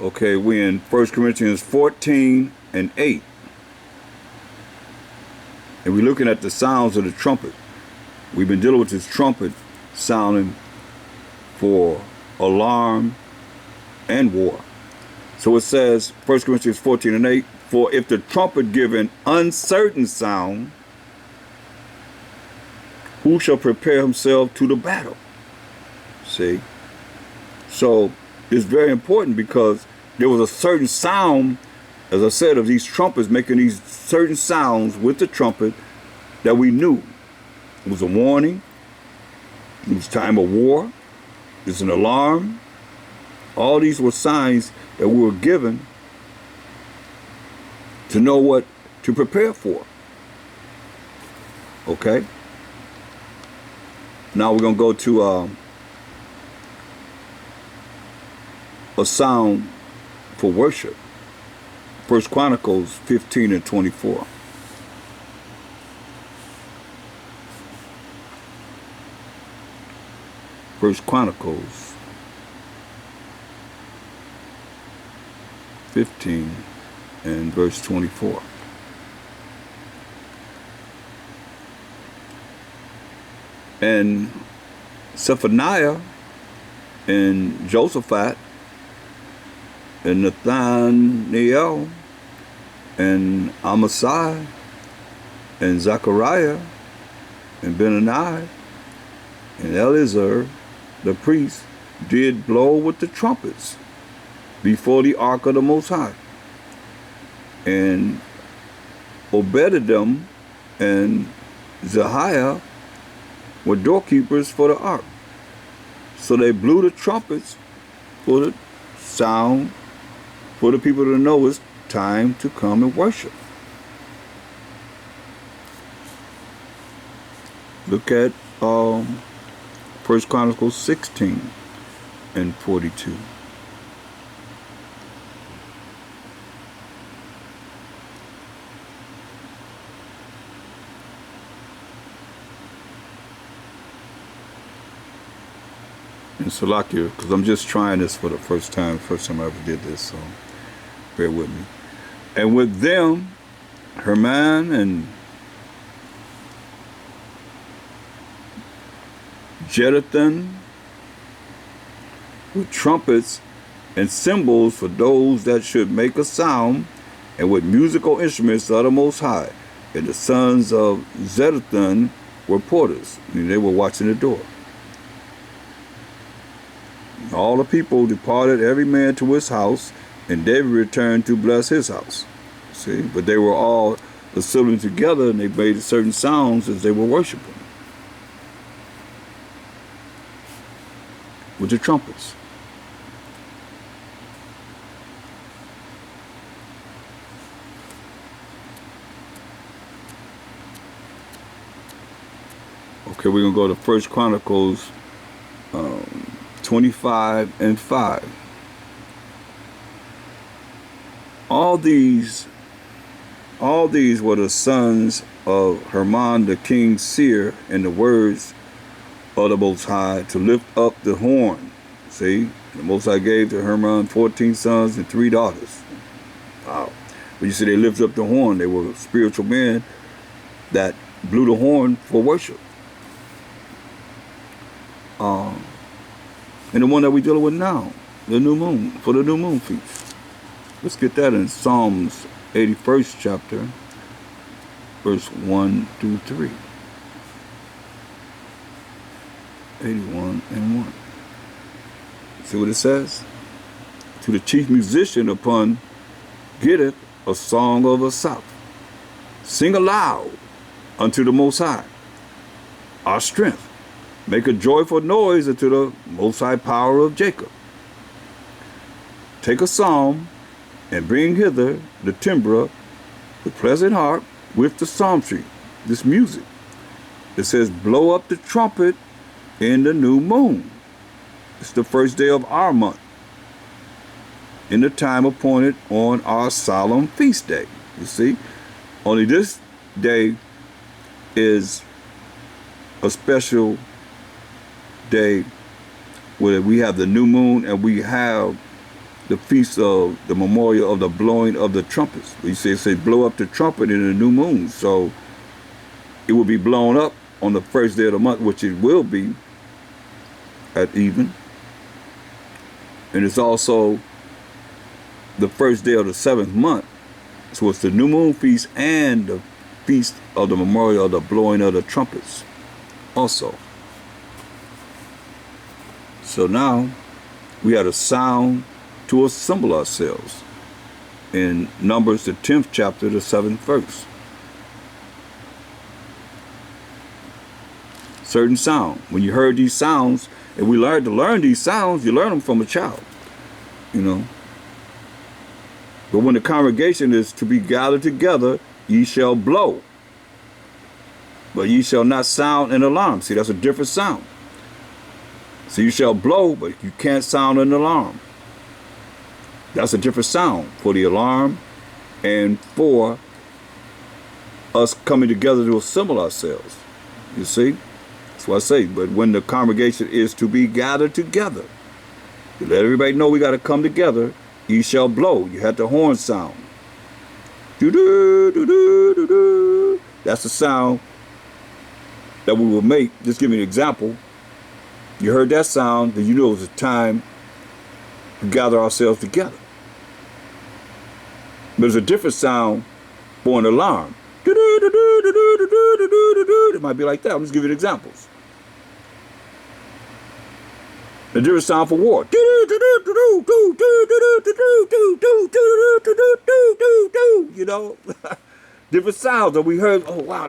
Okay, we're in 1 Corinthians 14 and 8. And we're looking at the sounds of the trumpet. We've been dealing with this trumpet sounding for alarm and war. So it says, 1 Corinthians 14 and 8, for if the trumpet give an uncertain sound, who shall prepare himself to the battle? See? So it's very important because there was a certain sound, as I said, of these trumpets making these certain sounds with the trumpet that we knew. It was a warning. It was time of war. It's an alarm. All these were signs that we were given to know what to prepare for. Okay? Now we're going to go to a sound for worship. 1 Chronicles 15 and 24. First Chronicles 15 and verse 24. And Zephaniah and Josaphat and Nathaniel and Amasai and Zechariah and Benani and Eleazar the priest did blow with the trumpets before the ark of the Most High. And Obededom and Zehiah were doorkeepers for the ark. So they blew the trumpets for the sound, for the people to know it's time to come and worship. Look at 1 Chronicles 16 and 42. And Salakia, because I'm just trying this for the first time I ever did this, so bear with me. And with them, Herman and Jeduthun, with trumpets and cymbals for those that should make a sound, and with musical instruments of the Most High. And the sons of Jeduthun were porters, and they were watching the door. All the people departed, every man to his house, and David returned to bless his house. See, but they were all assembling together, and they made certain sounds as they were worshiping with the trumpets. Okay, we're gonna go to 1 Chronicles 25 and 5. All these were the sons of Herman the king's seer, in the words of the Most High, to lift up the horn. See, the Most High gave to Herman 14 sons and 3 daughters. Wow. But you see, they lifted up the horn. They were spiritual men that blew the horn for worship. And the one that we're dealing with now, the new moon, for the new moon feast. Let's get that in Psalms 81st chapter, verse 1 through 3. 81 and 1. See what it says? To the chief musician upon Gittith, a song of Asaph. Sing aloud unto the Most High, our strength. Make a joyful noise unto the Most High power of Jacob. Take a psalm and bring hither the timbrel, the pleasant harp, with the psaltery, this music. It says, blow up the trumpet in the new moon. It's the first day of our month, in the time appointed on our solemn feast day. You see, only this day is a special day where we have the new moon and we have the feast of the memorial of the blowing of the trumpets. You say blow up the trumpet in the new moon. So it will be blown up on the first day of the month, which it will be at even. And it's also the first day of the 7th month. So it's the new moon feast and the feast of the memorial of the blowing of the trumpets also. So now we had a sound to assemble ourselves in Numbers, the 10th chapter, the 7th verse. Certain sound. When you heard these sounds, and we learned to learn these sounds, you learn them from a child, you know. But when the congregation is to be gathered together, ye shall blow, but ye shall not sound an alarm. See, that's a different sound. So you shall blow, but you can't sound an alarm. That's a different sound for the alarm and for us coming together to assemble ourselves. You see? That's what I say. But when the congregation is to be gathered together, you let everybody know we got to come together, ye shall blow. You had the horn sound. Doo-doo-doo-doo-doo-doo. That's the sound that we will make. Just give me an example. You heard that sound, then you know it was a time to gather ourselves together. But there's a different sound for an alarm. It might be like that. I'm just giving you examples. A different sound for war. You know, different sounds that we heard. Oh wow,